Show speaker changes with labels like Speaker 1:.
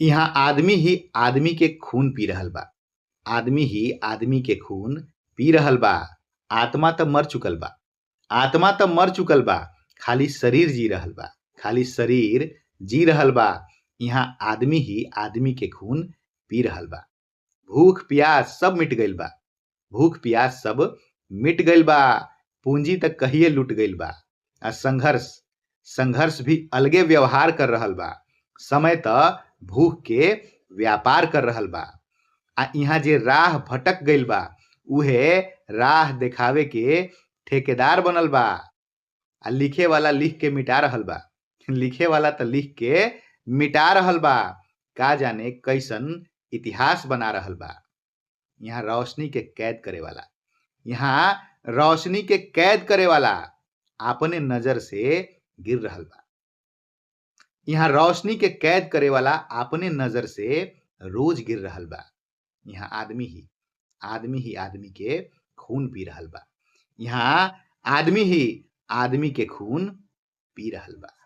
Speaker 1: यहाँ आदमी ही आदमी के खून पी रहल बा। आदमी ही आदमी के खून पी रहल बा। आत्मा त मर चुकल बा। आत्मा त मर चुकल बा। खाली शरीर जी रहल बा। खाली शरीर जी रहल बा। यहाँ आदमी ही आदमी के खून पी रहल बा। भूख प्यास सब मिट गइल बा। भूख प्यास सब मिट गइल बा। पूंजी त कहिए लुट गइल बा। आ संघर्ष संघर्ष भी अलगे व्यवहार कर रहल बा। समय त भूख के व्यापार कर रहल बा। आ इहाँ जे राह भटक गइल बा उहे राह देखावे के ठेकेदार बनल बा। आ लिखे वाला लिख के मिटा रहल बा। लिखे वाला त लिख के मिटा रहल बा। का जाने कैसन इतिहास बना रहल बा। यहाँ रोशनी के कैद करे वाला यहाँ रोशनी के कैद करे वाला अपने नजर से गिर रहल बा। यहाँ रोशनी के कैद करे वाला अपने नजर से रोज गिर रहल बा। यहाँ आदमी ही आदमी के खून पी रहल बा। यहाँ आदमी ही आदमी के खून पी रहल बा।